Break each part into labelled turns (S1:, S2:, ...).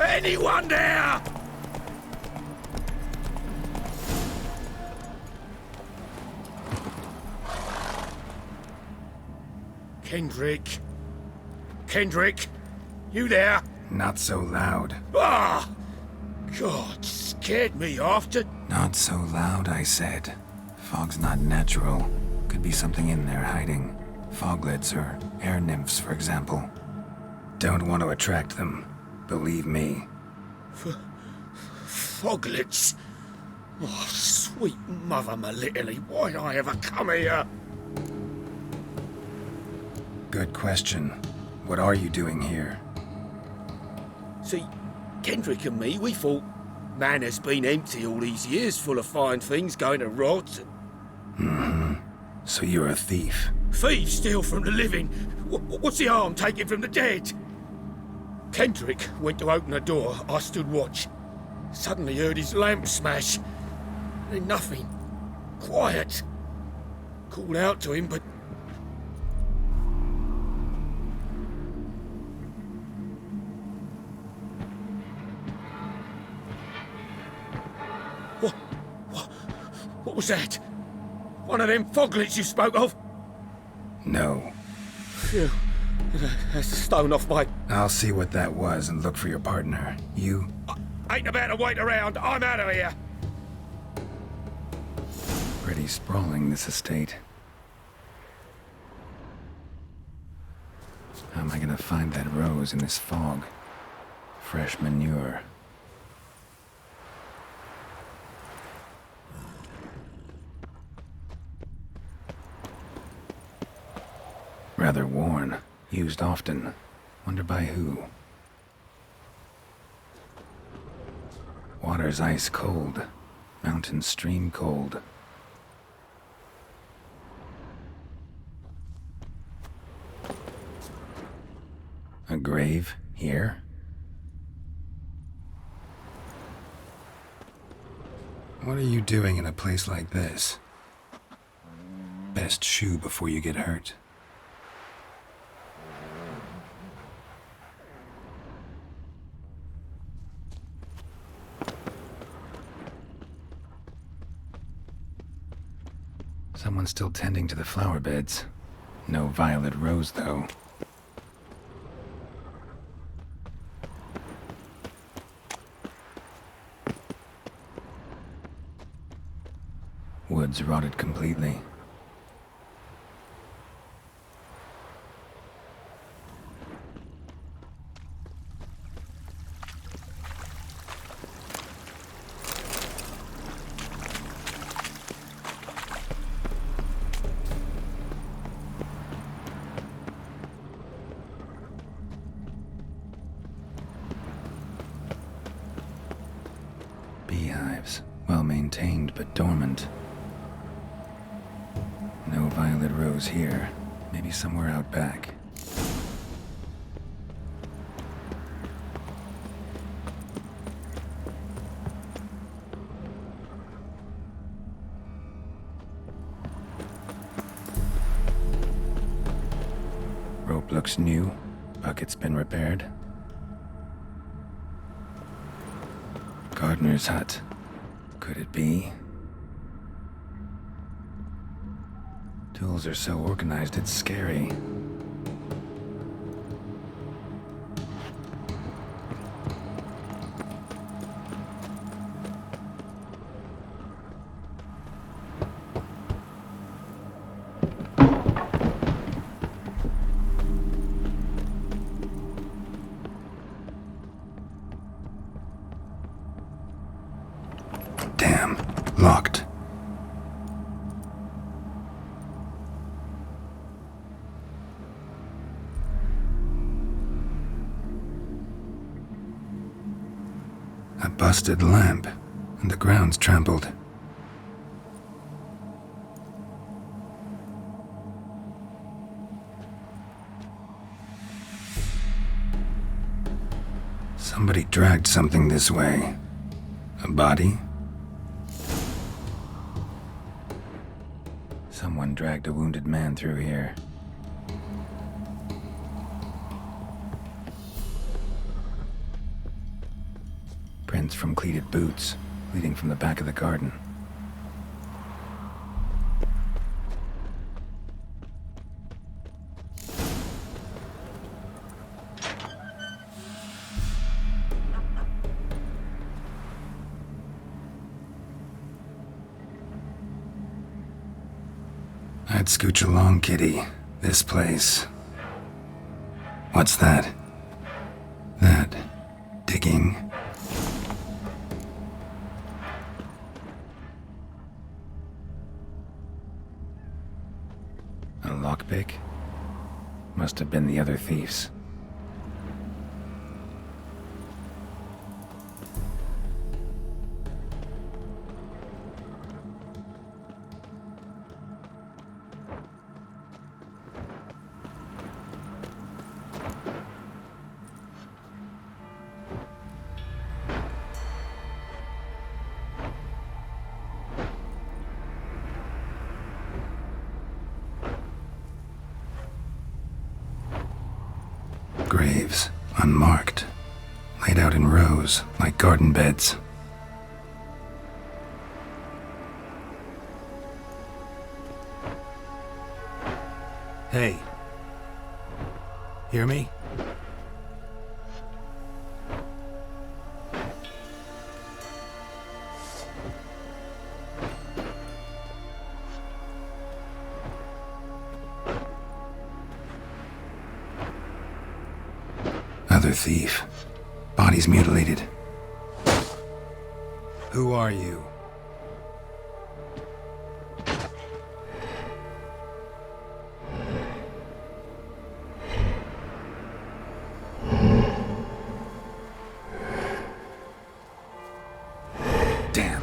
S1: Anyone there? Kendrick? Kendrick? You there?
S2: Not so loud.
S1: Ah! God, scared me after...
S2: Not so loud, I said. Fog's not natural. Could be something in there hiding. Foglets or air nymphs, for example. Don't want to attract them. Believe me.
S1: Foglets? Oh, sweet mother Malitterly, why'd I ever come here?
S2: Good question. What are you doing here?
S1: See, Kendrick and me, we thought man has been empty all these years, full of fine things going to rot.
S2: Mm-hmm. So you're a thief.
S1: Thieves steal from the living. What's the harm taken from the dead? Kendrick went to open the door. I stood watch. Suddenly heard his lamp smash. Then nothing. Quiet. Called out to him, but... What was that? One of them foglets you spoke of?
S2: No.
S1: Phew. That's a stone off my...
S2: I'll see what that was and look for your partner. You?
S1: I ain't about to wait around. I'm out of here.
S2: Pretty sprawling, this estate. How am I gonna find that rose in this fog? Fresh manure. Rather worn. Used often. Wonder by who. Water's ice cold. Mountain stream cold. A grave here? What are you doing in a place like this? Best shoe before you get hurt. Someone's still tending to the flower beds. No violet rose, though. Wood's rotted completely. Beehives, well maintained but dormant. No violet rose here. Maybe somewhere out back. Rope looks new. Bucket's been repaired. Gardener's hut. Could it be? Tools are so organized, it's scary. Damn, locked. A busted lamp, and the ground's trampled. Somebody dragged something this way. A body? Someone dragged a wounded man through here. footprints from cleated boots, leading from the back of the garden. I'd scooch along, kitty. This place. What's that? That... digging? A lockpick? Must have been the other thieves. Graves, unmarked, laid out in rows like garden beds. Hey. Hear me? Other thief. Bodies mutilated. Who are you? Damn.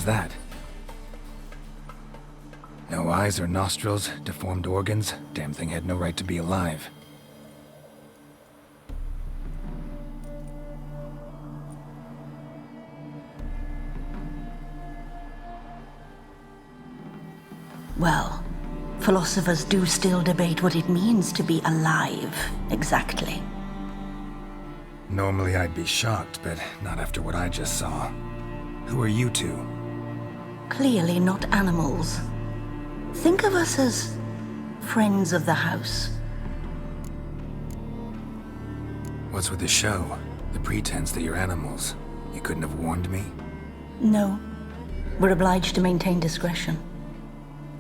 S2: was that? No eyes or nostrils, deformed organs. Damn thing had no right to be alive.
S3: Well, philosophers do still debate what it means to be alive, exactly.
S2: Normally I'd be shocked, but not after what I just saw. Who are you two?
S3: Clearly not animals. Think of us as friends of the house.
S2: What's with the show? The pretense that you're animals. You couldn't have warned me?
S3: No. We're obliged to maintain discretion.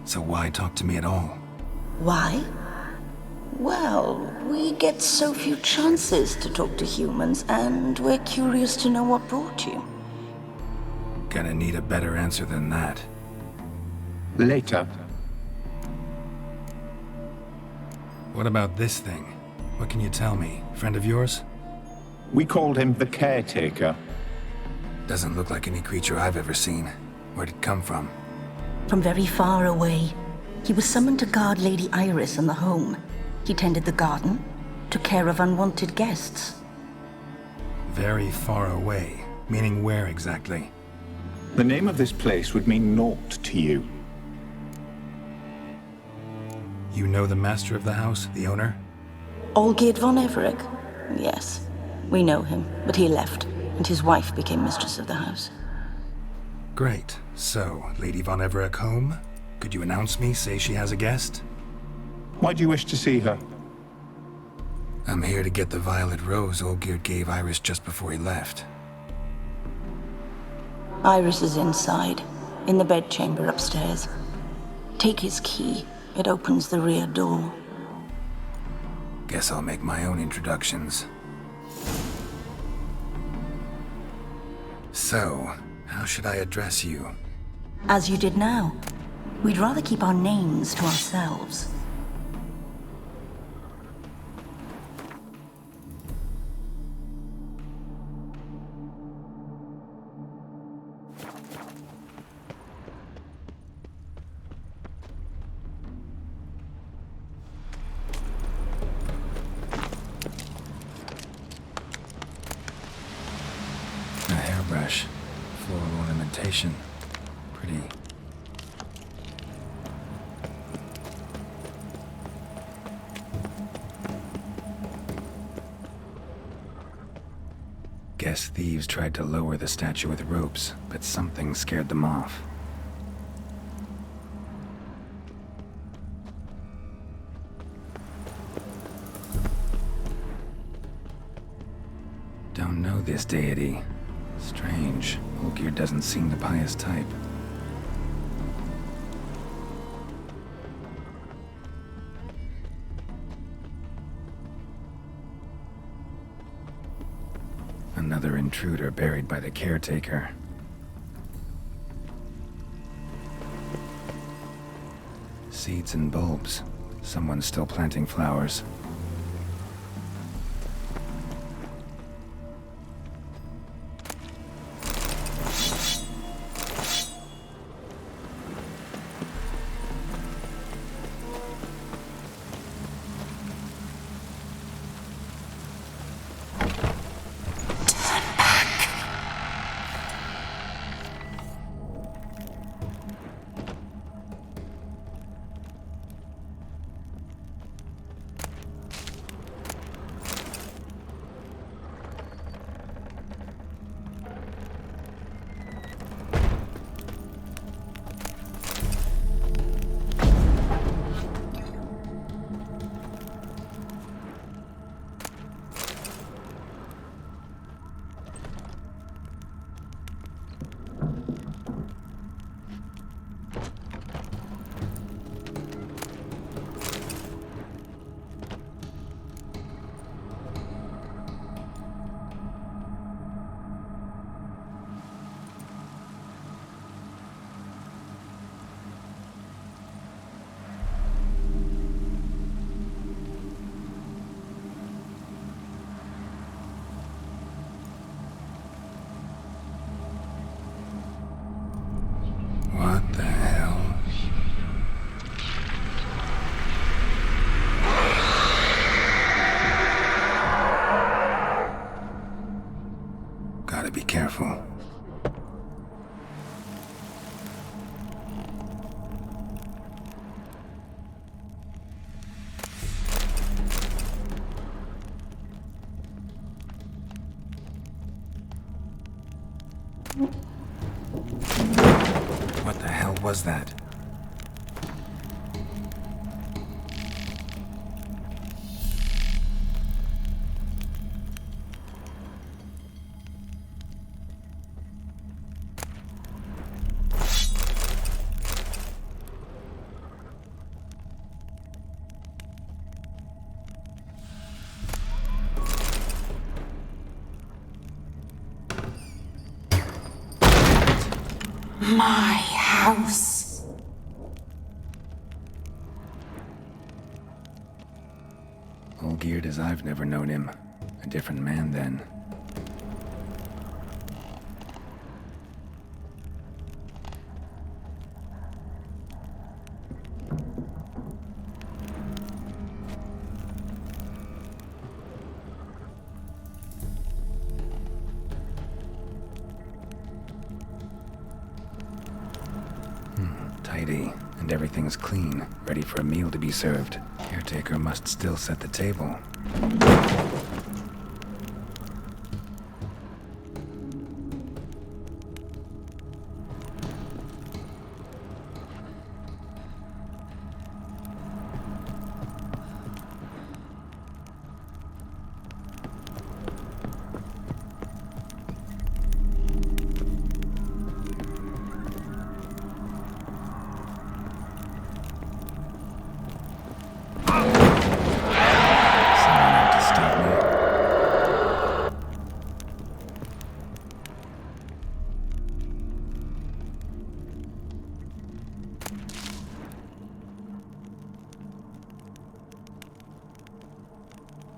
S2: So why talk to me at all?
S3: Why? Well, we get so few chances to talk to humans, and we're curious to know what brought you.
S2: Gonna need a better answer than that.
S4: Later.
S2: What about this thing? What can you tell me? Friend of yours?
S4: We called him the Caretaker.
S2: Doesn't look like any creature I've ever seen. Where'd it come from?
S3: From very far away. He was summoned to guard Lady Iris in the home. He tended the garden, took care of unwanted guests.
S2: Very far away. Meaning where exactly?
S4: The name of this place would mean naught to you.
S2: You know the master of the house, the owner?
S3: Olgierd von Everec? Yes. We know him, but he left, and his wife became mistress of the house.
S2: Great. So, Lady von Everec home? Could you announce me, say she has a guest?
S4: Why do you wish to see her?
S2: I'm here to get the violet rose Olgierd gave Iris just before he left.
S3: Iris is inside, in the bedchamber upstairs. Take his key. It opens the rear door.
S2: Guess I'll make my own introductions. So, how should I address you?
S3: As you did now. We'd rather keep our names to ourselves.
S2: A hairbrush. Floral ornamentation. Pretty. Guess thieves tried to lower the statue with ropes, but something scared them off. Don't know this deity. Strange. Olgierd doesn't seem the pious type. Another intruder buried by the Caretaker. Seeds and bulbs. Someone's still planting flowers. was that?
S5: My house.
S2: All geared as I've never known him. A different man then. Tidy, and everything's clean, ready for a meal to be served. Caretaker must still set the table.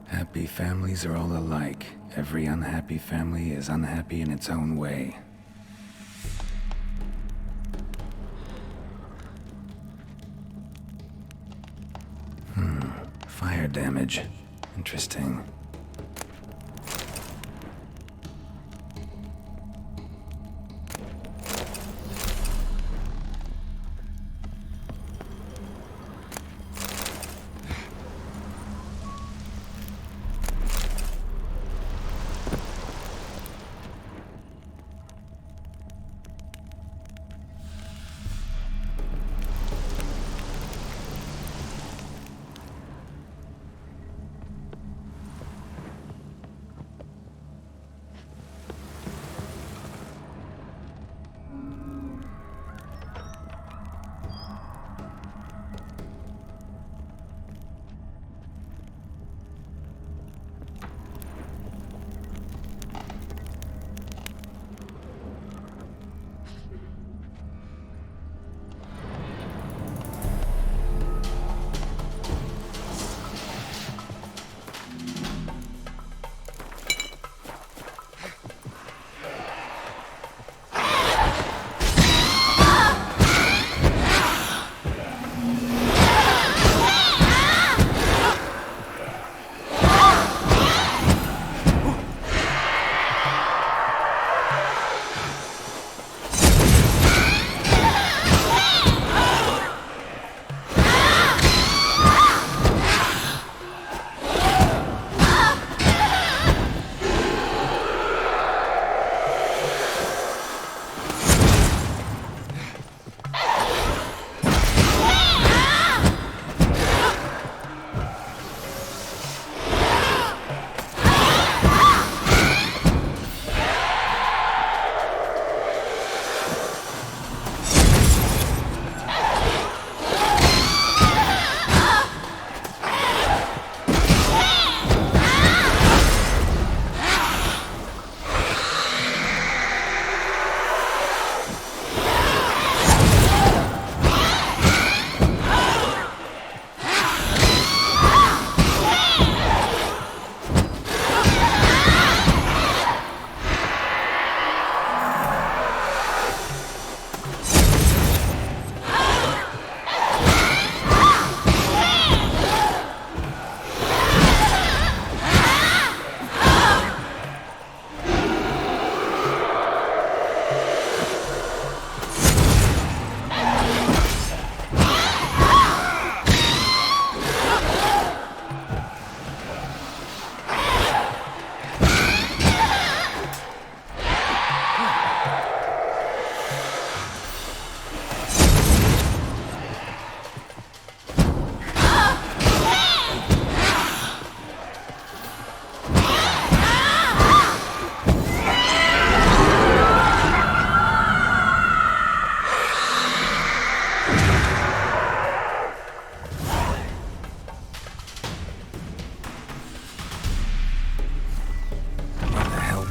S2: Happy families are all alike. Every unhappy family is unhappy in its own way. Fire damage. Interesting.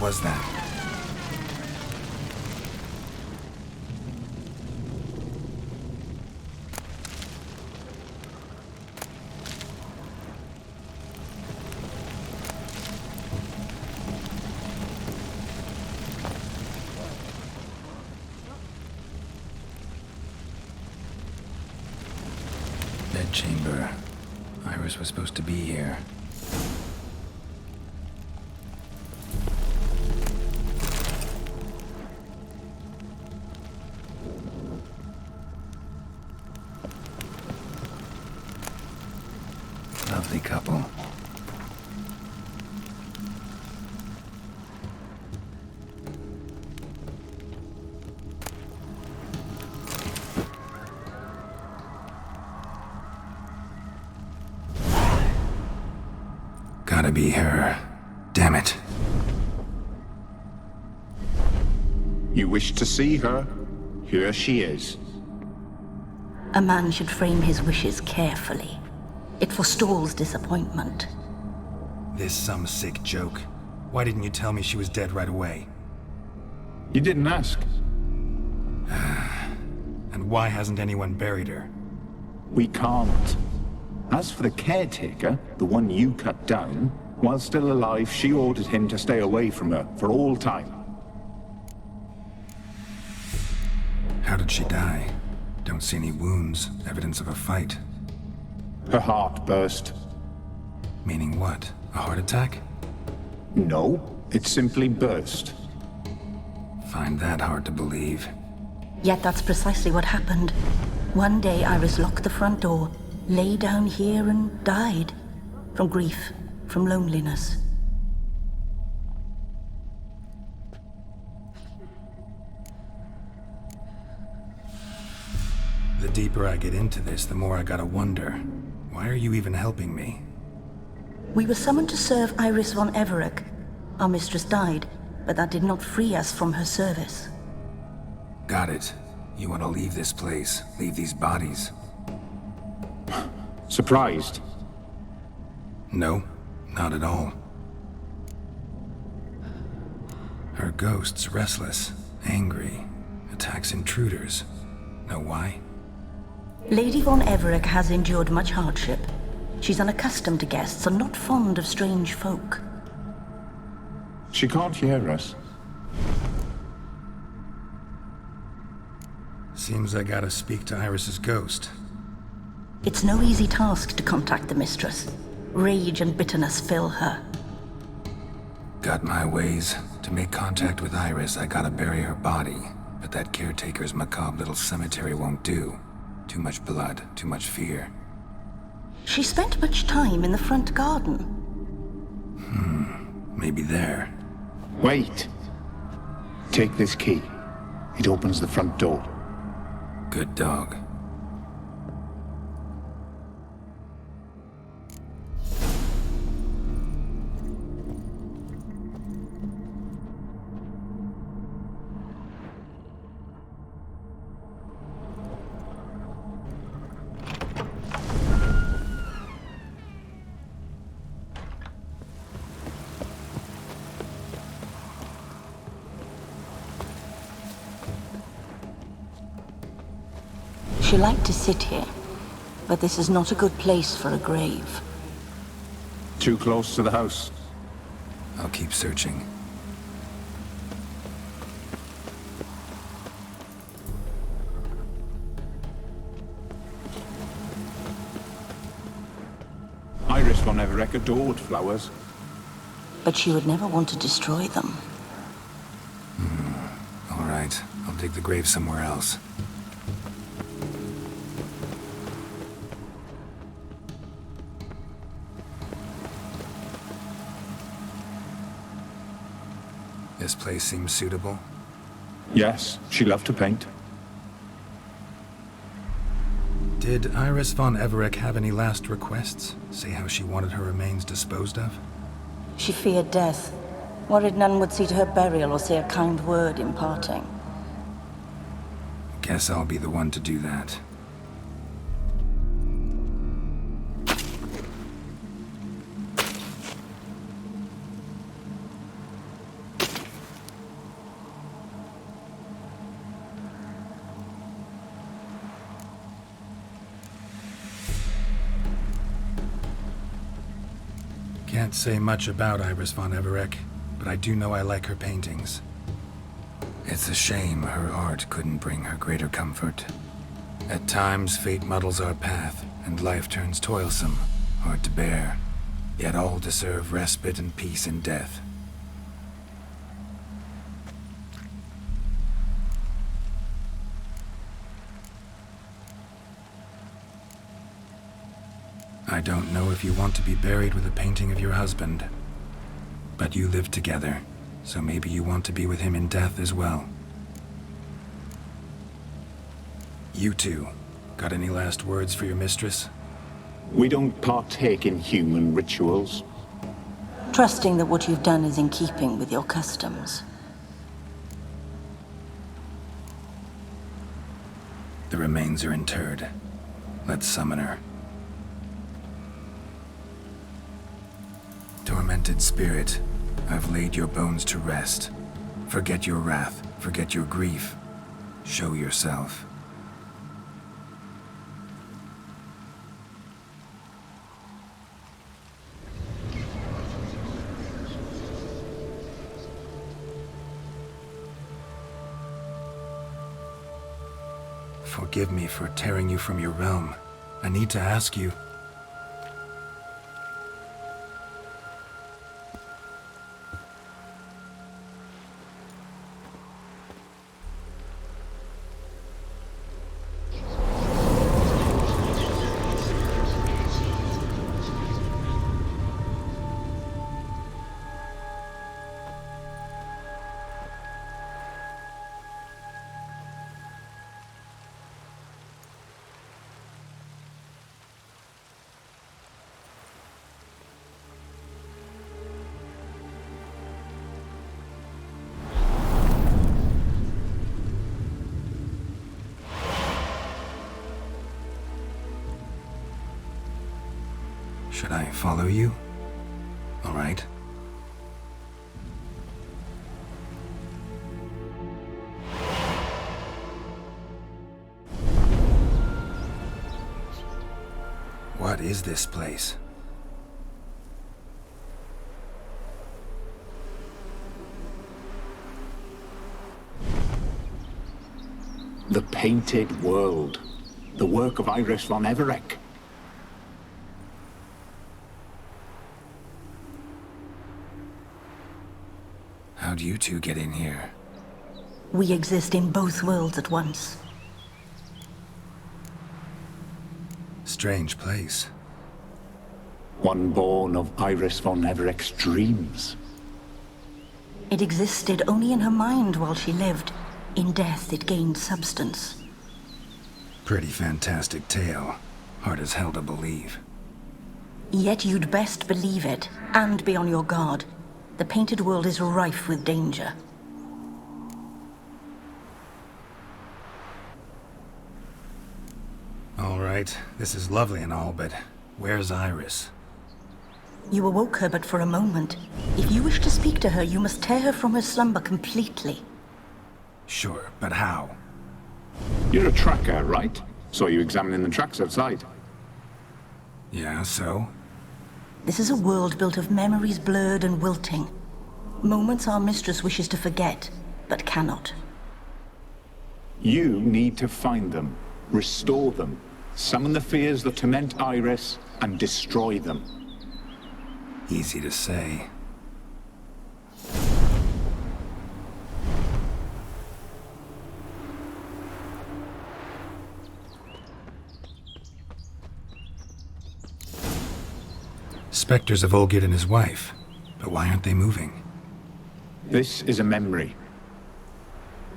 S2: was that? Bed chamber. Iris was supposed to be here. Lovely couple. Gotta be her. Damn it.
S4: You wish to see her? Here she is.
S3: A man should frame his wishes carefully. It forestalls disappointment.
S2: This some sick joke. Why didn't you tell me she was dead right away?
S4: You didn't ask.
S2: And why hasn't anyone buried her?
S4: We can't. As for the caretaker, the one you cut down, while still alive, she ordered him to stay away from her for all time.
S2: How did she die? Don't see any wounds, evidence of a fight.
S4: Her heart burst.
S2: Meaning what? A heart attack?
S4: No, it simply burst.
S2: Find that hard to believe.
S3: Yet that's precisely what happened. One day Iris locked the front door, lay down here and died. From grief, from loneliness.
S2: The deeper I get into this, the more I gotta wonder. Why are you even helping me?
S3: We were summoned to serve Iris von Everec. Our mistress died, but that did not free us from her service.
S2: Got it. You want to leave this place, leave these bodies.
S4: Surprised?
S2: No, not at all. Her ghost's restless, angry, attacks intruders. Know why?
S3: Lady von Everec has endured much hardship. She's unaccustomed to guests and not fond of strange folk.
S4: She can't hear us.
S2: Seems I gotta speak to Iris's ghost.
S3: It's no easy task to contact the mistress. Rage and bitterness fill her.
S2: Got my ways. To make contact with Iris, I gotta bury her body. But that caretaker's macabre little cemetery won't do. Too much blood, too much fear.
S3: She spent much time in the front garden.
S2: Maybe there.
S4: Wait. Take this key. It opens the front door.
S2: Good dog.
S3: She liked to sit here, but this is not a good place for a grave.
S4: Too close to the house.
S2: I'll keep searching.
S4: Iris von Everec adored flowers.
S3: But she would never want to destroy them.
S2: All right, I'll dig the grave somewhere else. This place seems suitable.
S4: Yes, she loved to paint.
S2: Did Iris von Everec have any last requests? Say how she wanted her remains disposed of?
S3: She feared death, worried none would see to her burial or say a kind word in parting.
S2: Guess I'll be the one to do that. Can't say much about Iris von Everec, but I do know I like her paintings. It's a shame her art couldn't bring her greater comfort. At times, fate muddles our path, and life turns toilsome, hard to bear. Yet all deserve respite and peace in death. I don't know if you want to be buried with a painting of your husband, but you live together, so maybe you want to be with him in death as well. You two, got any last words for your mistress?
S4: We don't partake in human rituals.
S3: Trusting that what you've done is in keeping with your customs.
S2: The remains are interred. Let's summon her. Tormented spirit, I've laid your bones to rest. Forget your wrath, forget your grief. Show yourself. Forgive me for tearing you from your realm. I need to ask you. Should I follow you? All right. What is this place?
S4: The Painted World. The work of Iris von Everec.
S2: How'd you two get in here?
S3: We exist in both worlds at once.
S2: Strange place.
S4: One born of Iris von Everec's dreams.
S3: It existed only in her mind while she lived. In death, it gained substance.
S2: Pretty fantastic tale. Hard as hell to believe.
S3: Yet you'd best believe it, and be on your guard. The Painted World is rife with danger.
S2: All right, this is lovely and all, but where's Iris?
S3: You awoke her but for a moment. If you wish to speak to her, you must tear her from her slumber completely.
S2: Sure, but how?
S4: You're a tracker, right? Saw you examining the tracks outside.
S2: Yeah, so?
S3: This is a world built of memories blurred and wilting. Moments our mistress wishes to forget, but cannot.
S4: You need to find them, restore them, summon the fears that torment Iris, and destroy them.
S2: Easy to say. Spectres of Olgid and his wife, but why aren't they moving?
S4: This is a memory.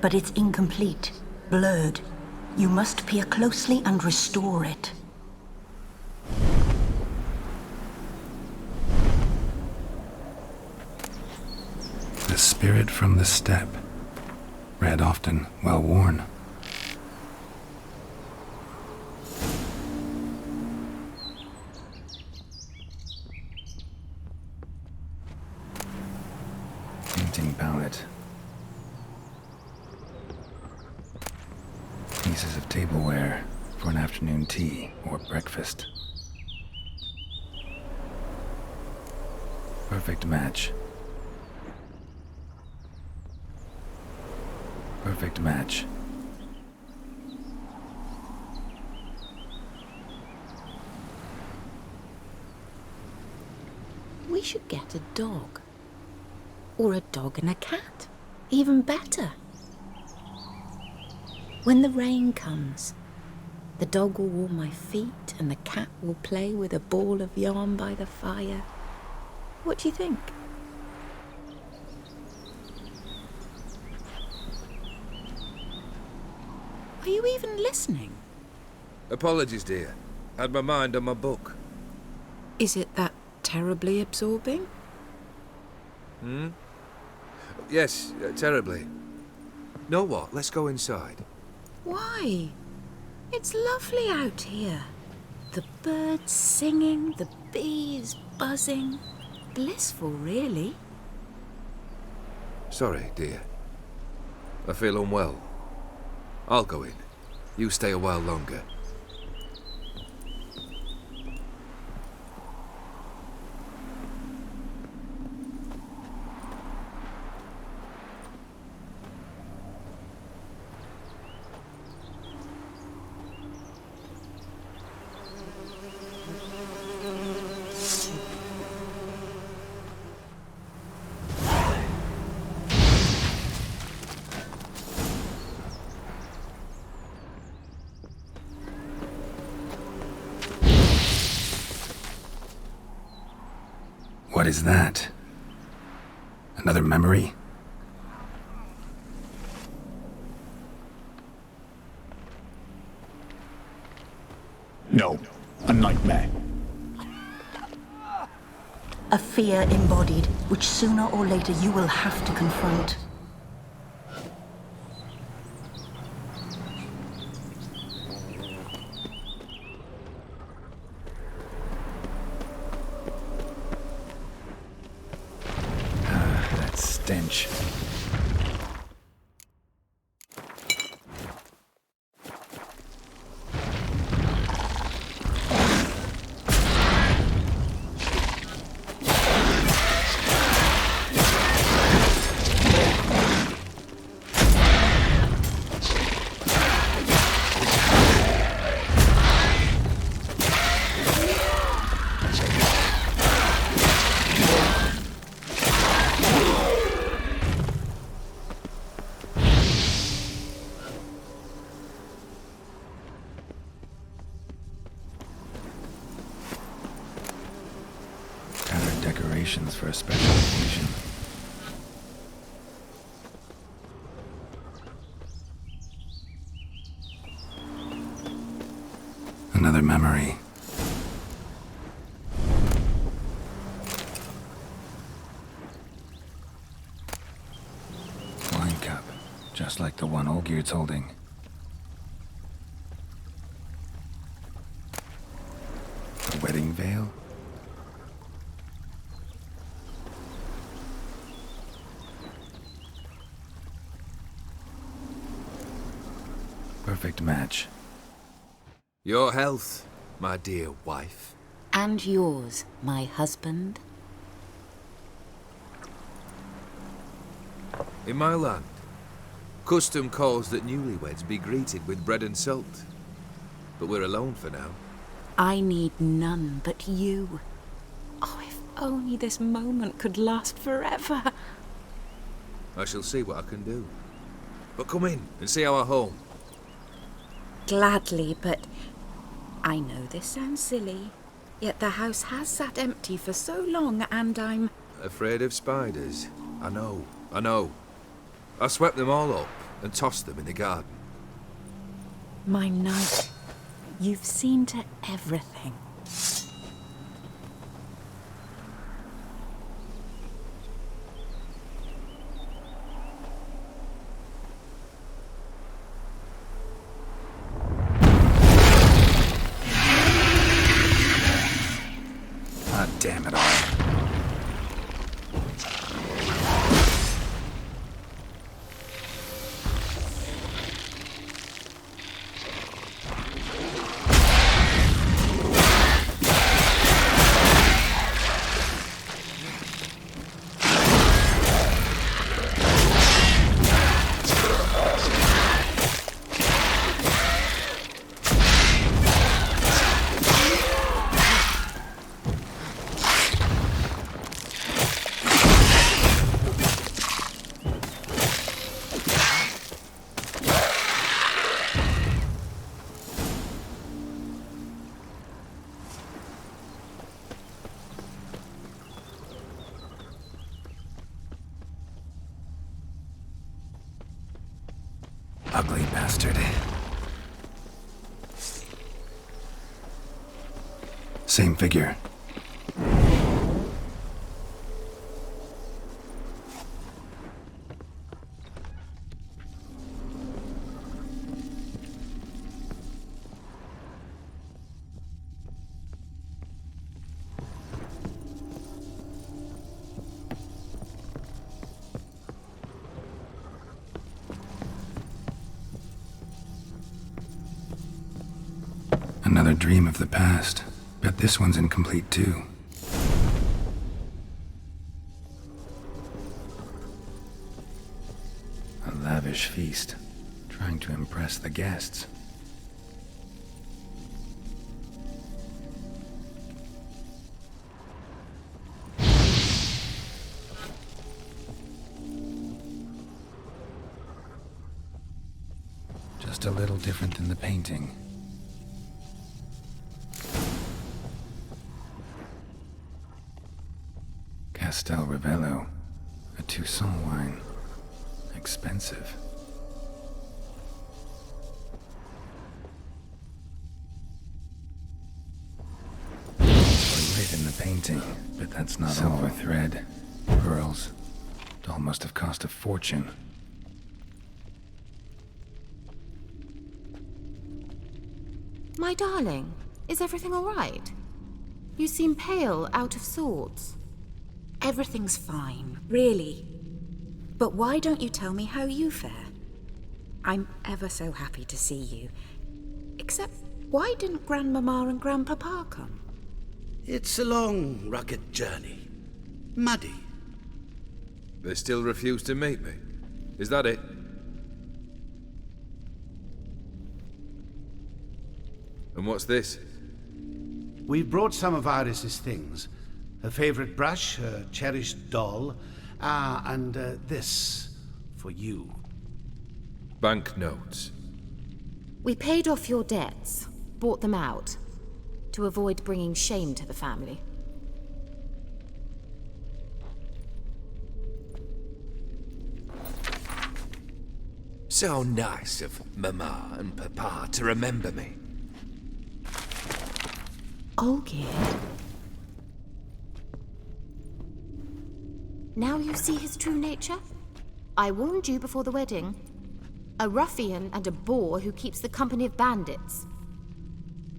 S3: But it's incomplete, blurred. You must peer closely and restore it.
S2: The spirit from the steppe. Read often, well worn. Painting palette. Pieces of tableware for an afternoon tea or breakfast. Perfect match. Perfect match.
S5: We should get a dog. Or a dog and a cat. Even better. When the rain comes, the dog will warm my feet and the cat will play with a ball of yarn by the fire. What do you think? Are you even listening?
S6: Apologies, dear. Had my mind on my book.
S5: Is it that terribly absorbing?
S6: Yes, terribly. Know what? Let's go inside.
S5: Why? It's lovely out here. The birds singing, the bees buzzing. Blissful, really.
S6: Sorry, dear. I feel unwell. I'll go in. You stay a while longer.
S2: What is that? Another memory?
S4: No, a nightmare.
S3: A fear embodied, which sooner or later you will have to confront.
S2: That stench. Decorations for a special occasion. Another memory. Wine cup, just like the one Olgier's holding. A wedding veil? Perfect match.
S6: Your health, my dear wife.
S5: And yours, my husband.
S6: In my land, custom calls that newlyweds be greeted with bread and salt. But we're alone for now.
S5: I need none but you. Oh, if only this moment could last forever.
S6: I shall see what I can do. But come in and see our home.
S5: Gladly, but I know this sounds silly, yet the house has sat empty for so long and I'm...
S6: Afraid of spiders? I know. I swept them all up and tossed them in the garden.
S5: My knight, you've seen to everything.
S2: Damn it all. Ugly bastard. Same figure. Another dream of the past. Bet this one's incomplete too. A lavish feast, trying to impress the guests. Just a little different than the painting. Castel Ravello, a Toussaint wine. Expensive. Right in the painting, but that's not silver all. Thread, pearls. It all must have cost a fortune.
S5: My darling, is everything all right? You seem pale, out of sorts.
S7: Everything's fine, really. But why don't you tell me how you fare? I'm ever so happy to see you. Except, why didn't Grandmama and Grandpapa come?
S8: It's a long, rugged journey. Muddy.
S6: They still refuse to meet me. Is that it? And what's this?
S8: We've brought some of Iris's things. Her favorite brush, her cherished doll, and this for you.
S6: Banknotes.
S5: We paid off your debts, bought them out, to avoid bringing shame to the family.
S6: So nice of Mama and Papa to remember me.
S5: Olgierd. Now you see his true nature? I warned you before the wedding. A ruffian and a boor who keeps the company of bandits.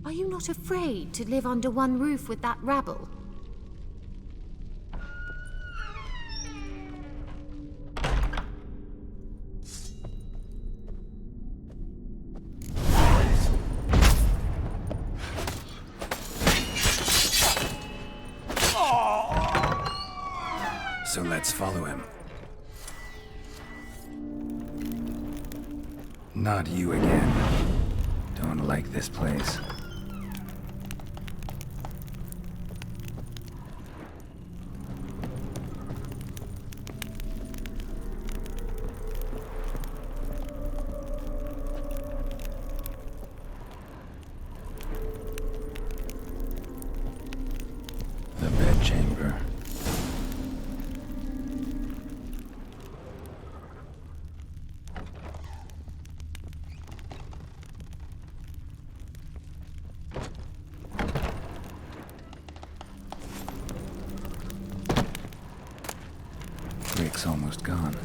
S5: Are you not afraid to live under one roof with that rabble?
S2: So let's follow him. Not you again. Don't like this place. The bedchamber. Rick's almost gone.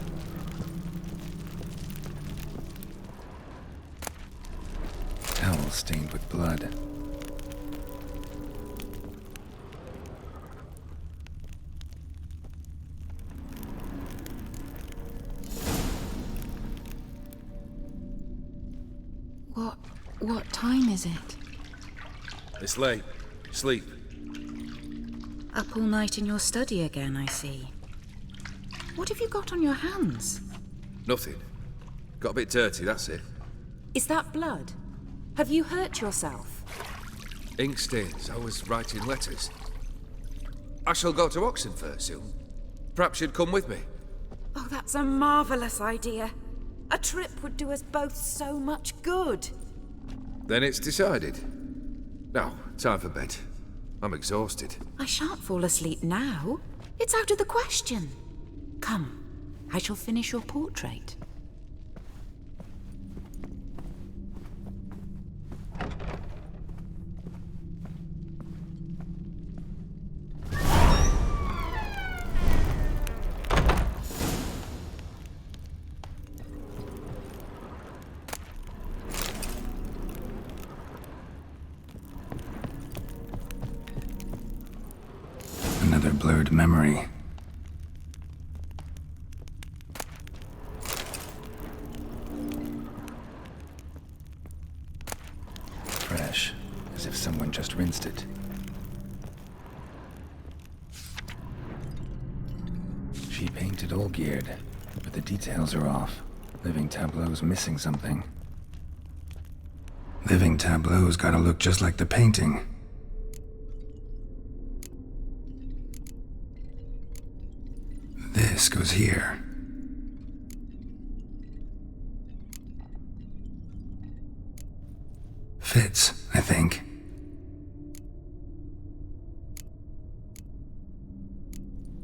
S2: Towel stained with blood.
S7: What time is it?
S6: It's late. Sleep.
S7: Up all night in your study again, I see. What have you got on your hands?
S6: Nothing. Got a bit dirty, that's it.
S7: Is that blood? Have you hurt yourself?
S6: Ink stains. I was writing letters. I shall go to Oxenfurt soon. Perhaps you'd come with me.
S7: Oh, that's a marvelous idea. A trip would do us both so much good.
S6: Then it's decided. Now, time for bed. I'm exhausted.
S7: I shan't fall asleep now. It's out of the question. Come, I shall finish your portrait.
S2: blurred memory. Fresh, as if someone just rinsed it. She painted all geared, but the details are off. Living Tableau's missing something. Living Tableau's gotta look just like the painting. This goes here. Fits, I think.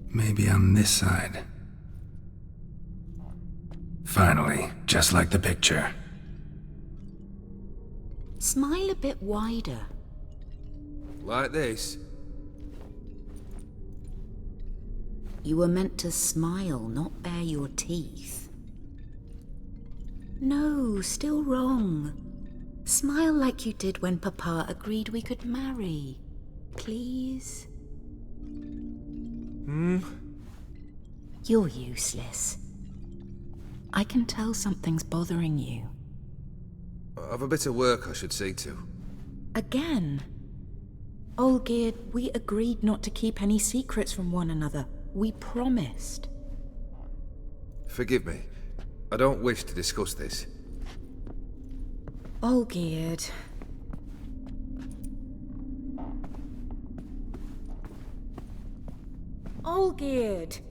S2: Maybe on this side. Finally, just like the picture.
S7: Smile a bit wider.
S6: Like this?
S7: You were meant to smile, not bare your teeth. No, still wrong. Smile like you did when Papa agreed we could marry. Please? You're useless. I can tell something's bothering you.
S6: I've a bit of work I should see to.
S7: Again? Olgierd, we agreed not to keep any secrets from one another. We promised.
S6: Forgive me. I don't wish to discuss this.
S7: Olgierd. Olgierd!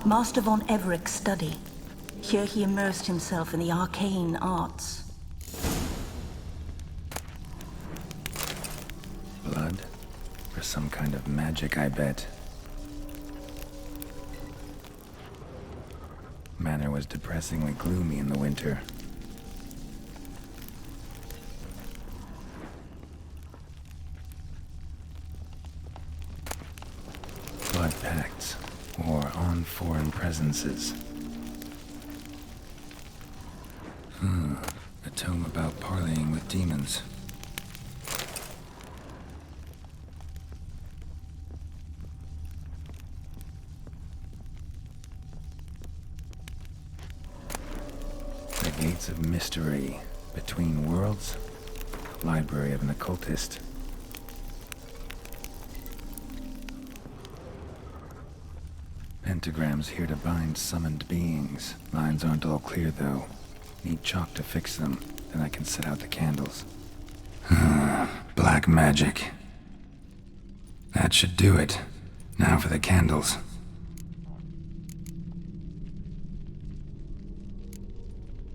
S3: Master von Evereck's study. Here he immersed himself in the arcane arts.
S2: Blood? For some kind of magic, I bet. Manor was depressingly gloomy in the winter. Blood pacts, or on foreign presences. A tome about parleying with demons. The Gates of Mystery, Between Worlds, Library of an Occultist. Pentagrams here to bind summoned beings. Lines aren't all clear, though. Need chalk to fix them, then I can set out the candles. Black magic. That should do it. Now for the candles.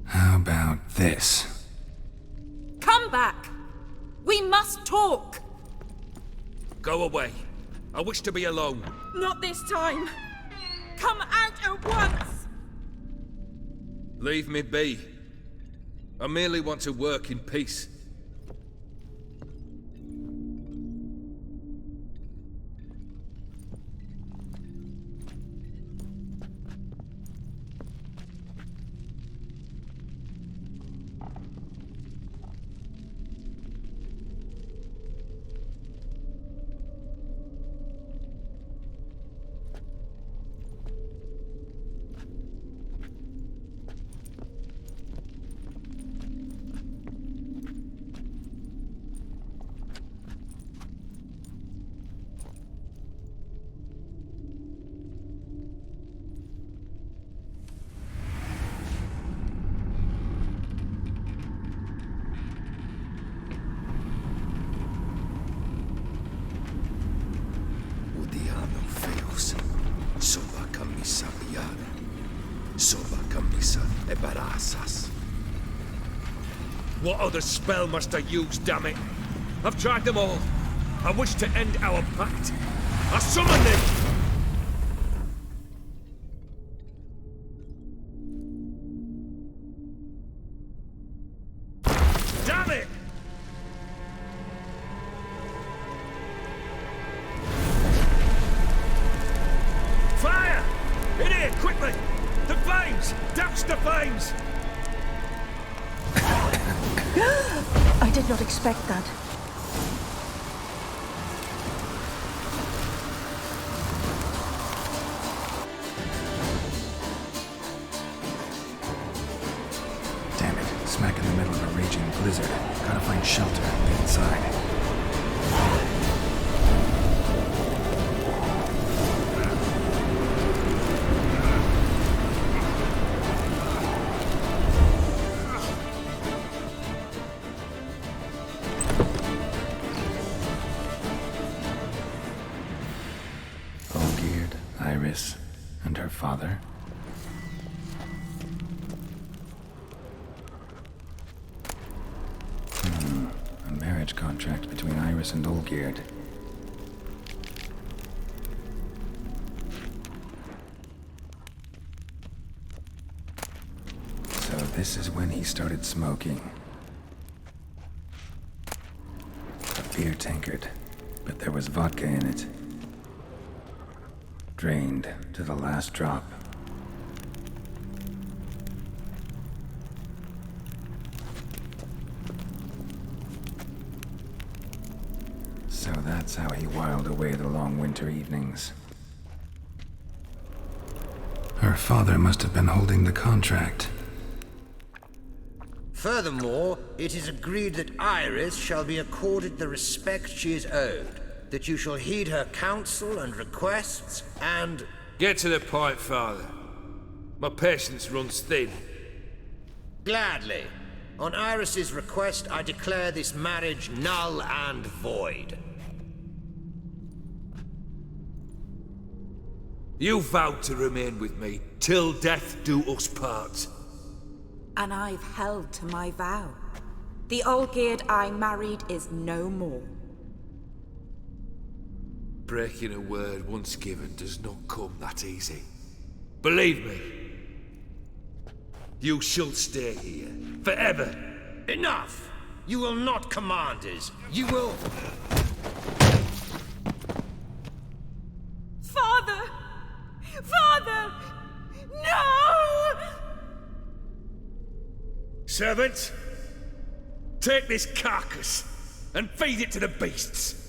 S2: How about this?
S7: Come back! We must talk!
S6: Go away. I wish to be alone.
S7: Not this time! Come out at once!
S6: Leave me be. I merely want to work in peace. Embarazas. What other spell must I use, damn it? I've tried them all. I wish to end our pact. I summon them! Damn it! Fire! In here, quickly! The flames! Douse the flames!
S3: I did not expect that.
S2: Damn it, smack in the middle of a raging blizzard. Gotta find shelter and get inside. Iris and her father. A marriage contract between Iris and Olgierd. So this is when he started smoking. A beer tankard, but there was vodka in it. Drained to the last drop. So that's how he whiled away the long winter evenings. Her father must have been holding the contract.
S9: Furthermore, it is agreed that Iris shall be accorded the respect she is owed, that you shall heed her counsel and requests, and...
S6: Get to the point, Father. My patience runs thin.
S9: Gladly. On Iris's request, I declare this marriage null and void.
S6: You vowed to remain with me, till death do us part.
S7: And I've held to my vow. The Olgierd I married is no more.
S6: Breaking a word once given does not come that easy. Believe me. You shall stay here, forever.
S9: Enough! You will not command us. You will...
S7: Father! Father! No!
S6: Servant, take this carcass and feed it to the beasts.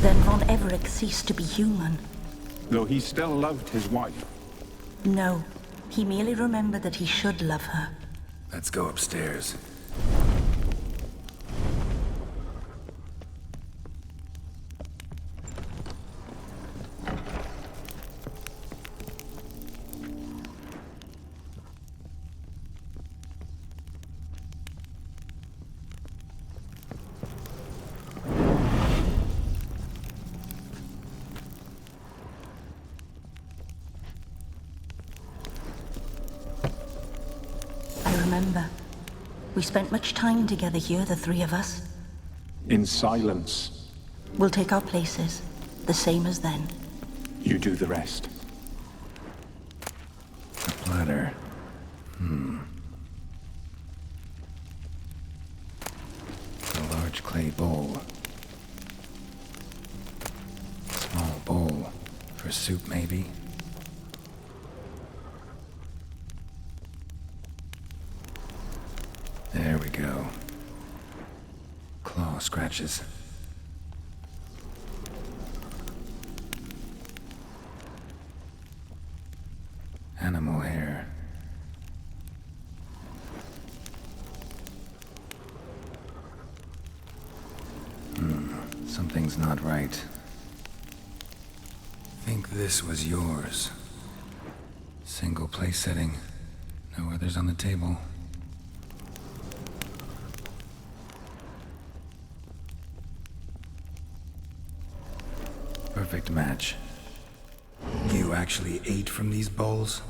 S3: Then Von Everett ceased to be human.
S4: Though he still loved his wife.
S3: No, he merely remembered that he should love her.
S2: Let's go upstairs.
S3: Remember, we spent much time together here, the three of us.
S4: In silence.
S3: We'll take our places, the same as then.
S4: You do the rest.
S2: A platter. A large clay bowl. Small bowl. For soup, maybe? There we go. Claw scratches. Animal hair. not right. Think this was yours. Single place setting. No others on the table. Perfect match. You actually ate from these bowls?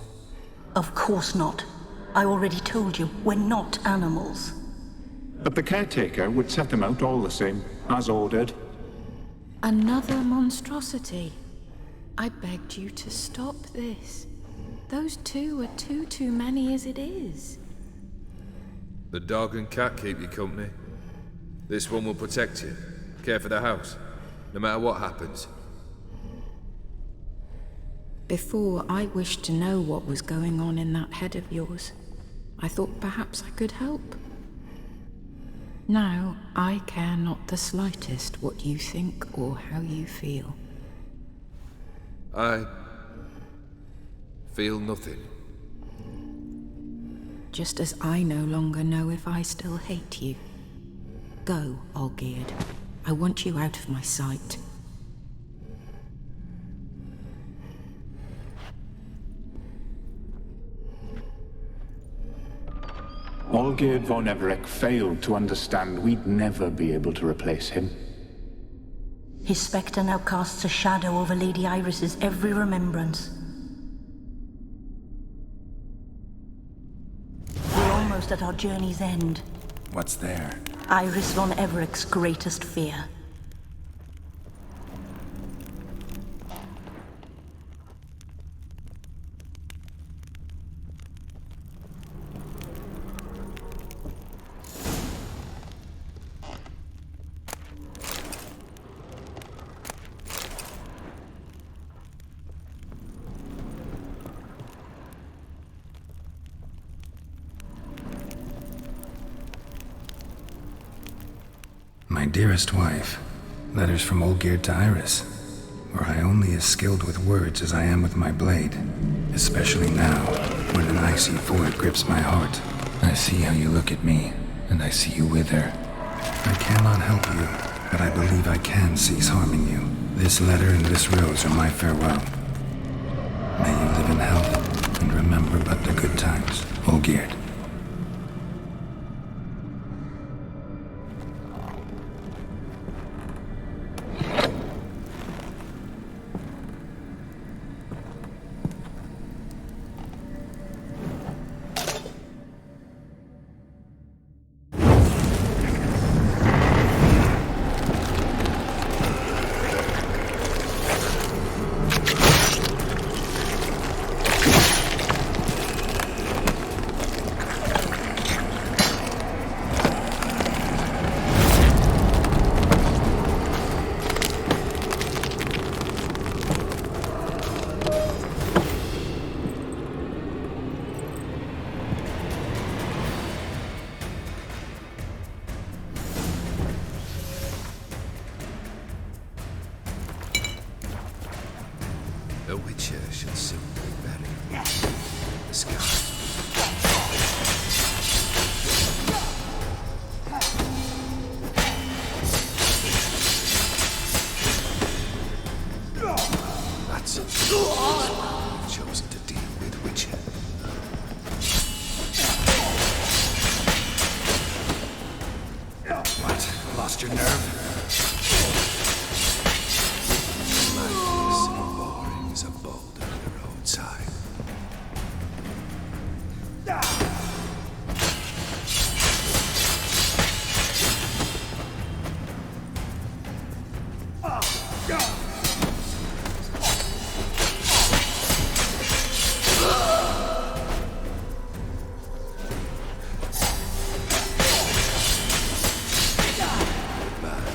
S3: Of course not. I already told you, we're not animals.
S4: But the caretaker would set them out all the same, as ordered.
S7: Another monstrosity. I begged you to stop this. Those two are too many as it is.
S6: The dog and cat keep you company. This one will protect you, care for the house, no matter what happens.
S7: Before, I wished to know what was going on in that head of yours. I thought perhaps I could help. Now, I care not the slightest what you think or how you feel.
S6: I feel nothing.
S7: Just as I no longer know if I still hate you. Go, Olgierd. I want you out of my sight.
S4: Olgierd von Everec failed to understand we'd never be able to replace him.
S3: His spectre now casts a shadow over Lady Iris's every remembrance. We're almost at our journey's end.
S2: What's there?
S3: Iris von Everec's greatest fear.
S2: My dearest wife, letters from Olgierd to Iris. Were I only as skilled with words as I am with my blade, especially now, when an icy void grips my heart. I see how you look at me, and I see you wither. I cannot help you, but I believe I can cease harming you. This letter and this rose are my farewell. May you live in health, and remember but the good times, Olgierd.
S6: A witcher shall soon be buried. The sky. That's it. You've chosen to deal with witcher.
S2: What? Lost your nerve?
S6: Is a boulder on the roadside. Man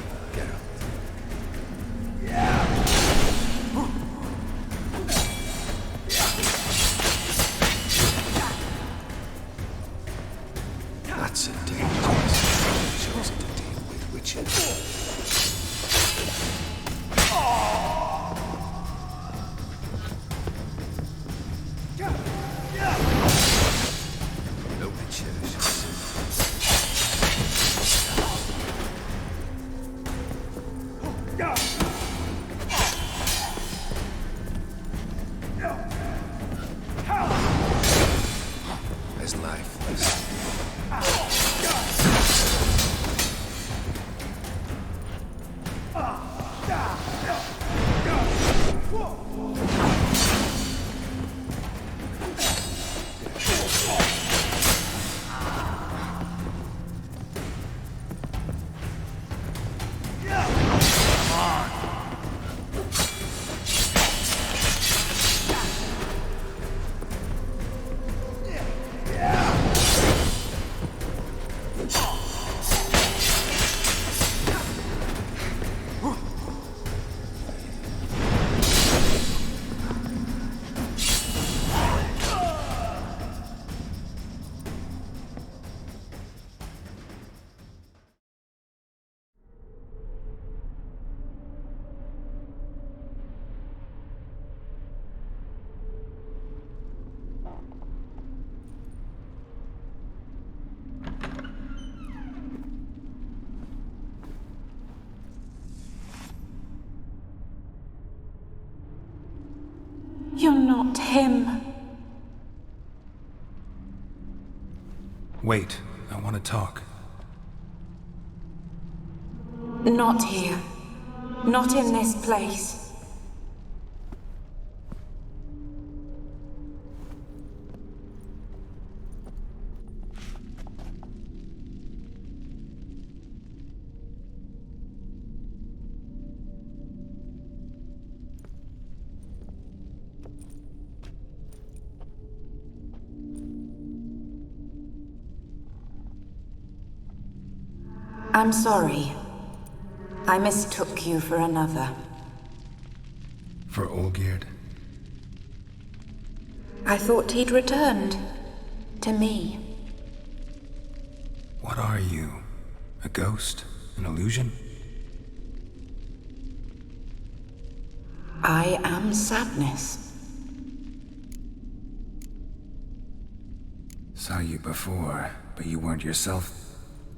S2: As lifeless.
S7: You're not him.
S2: Wait, I want to talk.
S7: Not here. Not in this place. I'm sorry. I mistook you for another.
S2: For Olgierd?
S7: I thought he'd returned. To me.
S2: What are you? A ghost? An illusion?
S7: I am sadness.
S2: Saw you before, but you weren't yourself.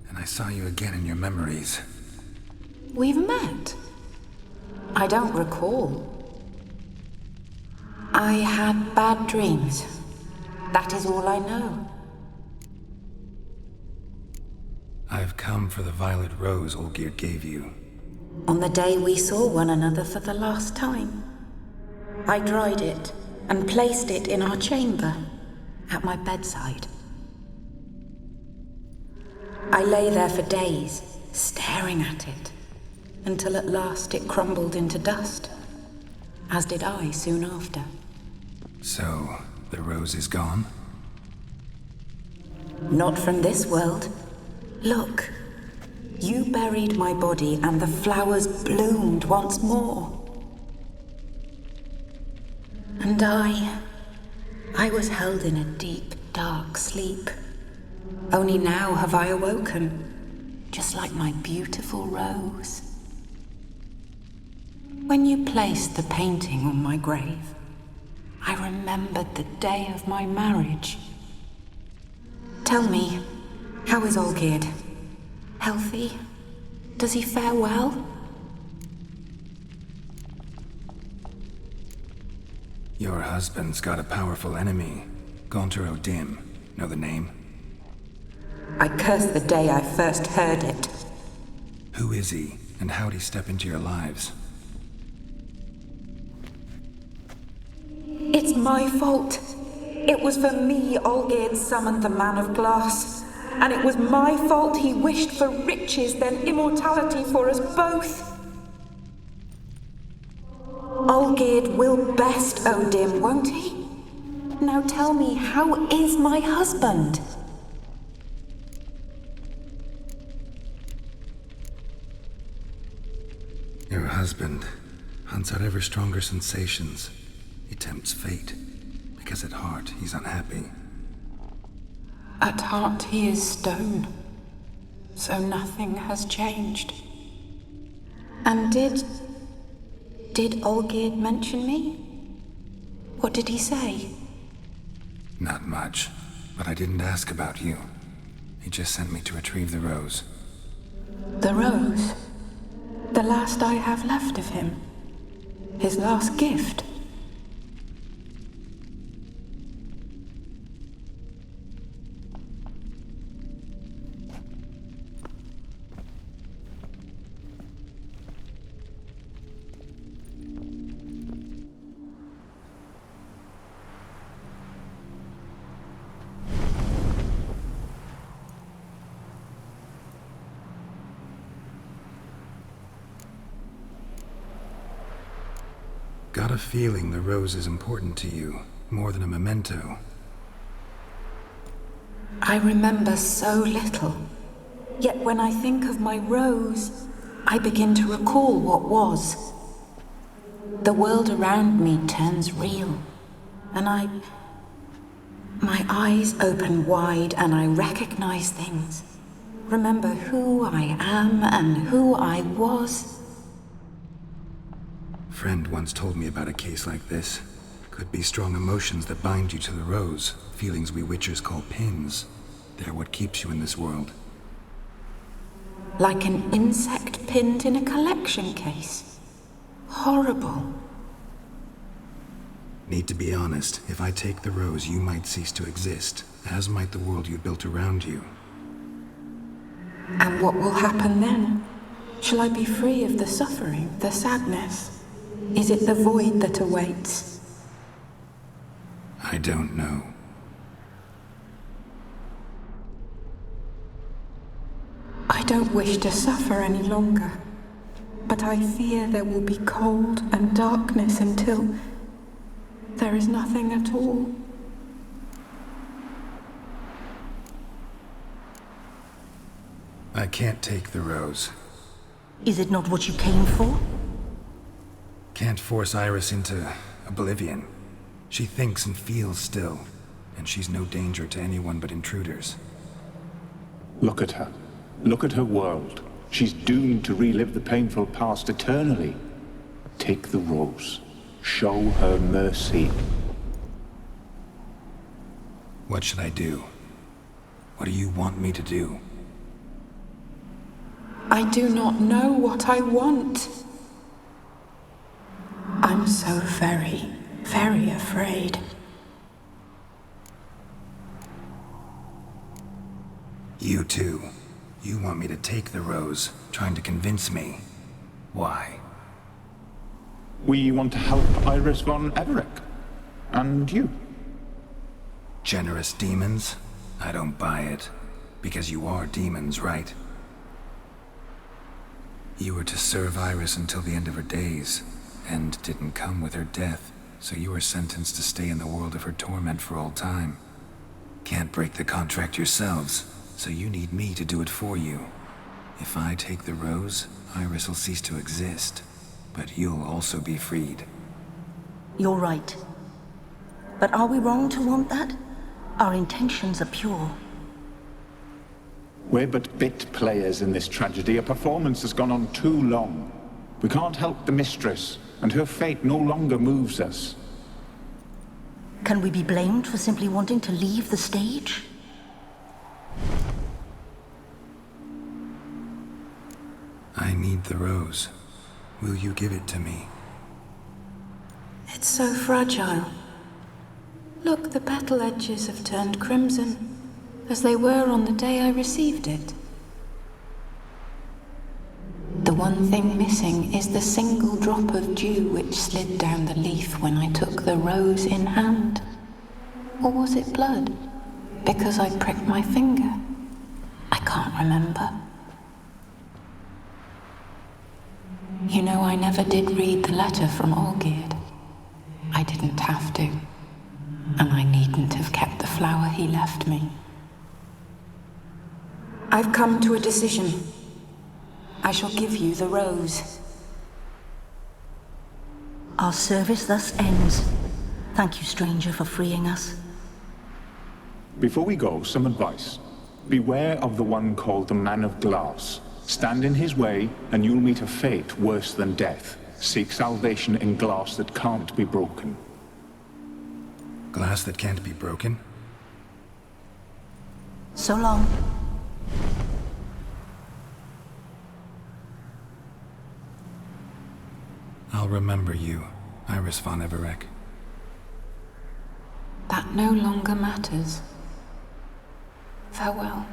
S2: And I saw you again in your memories.
S7: We've met. I don't recall. I had bad dreams. That is all I know.
S2: I've come for the violet rose Olgierd gave you.
S7: On the day we saw one another for the last time, I dried it and placed it in our chamber, at my bedside. I lay there for days, staring at it, until at last it crumbled into dust, as did I soon after.
S2: So, the rose is gone?
S7: Not from this world. Look, you buried my body and the flowers bloomed once more. And I was held in a deep, dark sleep. Only now have I awoken, just like my beautiful rose. When you placed the painting on my grave, I remembered the day of my marriage. Tell me, how is Olgierd? Healthy? Does he fare well?
S2: Your husband's got a powerful enemy. Gaunter O'Dim. Know the name?
S7: I curse the day I first heard it.
S2: Who is he, and how'd he step into your lives?
S7: It's my fault. It was for me Olgierd summoned the Man of Glass. And it was my fault he wished for riches, then immortality for us both. Olgierd will best O'Dim, won't he? Now tell me, how is my husband?
S2: Your husband hunts out ever stronger sensations. He tempts fate, because at heart he's unhappy.
S7: At heart he is stone, so nothing has changed. And did Olgierd mention me? What did he say?
S2: Not much, but I didn't ask about you. He just sent me to retrieve the rose.
S7: The rose? The last I have left of him? His last gift?
S2: got a feeling the rose is important to you, more than a memento.
S7: I remember so little. Yet when I think of my rose, I begin to recall what was. The world around me turns real, and my eyes open wide and I recognize things. Remember who I am and who I was.
S2: Friend once told me about a case like this. Could be strong emotions that bind you to the rose, feelings we witchers call pins. They're what keeps you in this world.
S7: Like an insect pinned in a collection case. Horrible.
S2: Need to be honest, if I take the rose, you might cease to exist, as might the world you built around you.
S7: And what will happen then? Shall I be free of the suffering, the sadness? Is it the void that awaits?
S2: I don't know.
S7: I don't wish to suffer any longer, but I fear there will be cold and darkness until there is nothing at all.
S2: I can't take the rose.
S3: Is it not what you came for?
S2: Can't force Iris into oblivion. She thinks and feels still, and she's no danger to anyone but intruders.
S4: Look at her. Look at her world. She's doomed to relive the painful past eternally. Take the rose. Show her mercy.
S2: What should I do? What do you want me to do?
S7: I do not know what I want. I'm so very, very afraid.
S2: You too. You want me to take the rose, trying to convince me. Why?
S4: We want to help Iris von Everec. And you.
S2: Generous demons? I don't buy it. Because you are demons, right? You were to serve Iris until the end of her days. End didn't come with her death, so you were sentenced to stay in the world of her torment for all time. Can't break the contract yourselves, so you need me to do it for you. If I take the rose, Iris will cease to exist, but you'll also be freed.
S3: You're right. But are we wrong to want that? Our intentions are pure.
S4: We're but bit players in this tragedy. A performance has gone on too long. We can't help the mistress, and her fate no longer moves us.
S3: Can we be blamed for simply wanting to leave the stage?
S2: I need the rose. Will you give it to me?
S7: It's so fragile. Look, the petal edges have turned crimson, as they were on the day I received it. The one thing missing is the single drop of dew which slid down the leaf when I took the rose in hand. Or was it blood? Because I pricked my finger? I can't remember. You know, I never did read the letter from Olgierd. I didn't have to. And I needn't have kept the flower he left me. I've come to a decision. I shall give you the rose.
S3: Our service thus ends. Thank you, stranger, for freeing us.
S4: Before we go, some advice. Beware of the one called the Man of Glass. Stand in his way, and you'll meet a fate worse than death. Seek salvation in glass that can't be broken.
S2: Glass that can't be broken?
S3: So long.
S2: I'll remember you, Iris von Everec.
S7: That no longer matters. Farewell.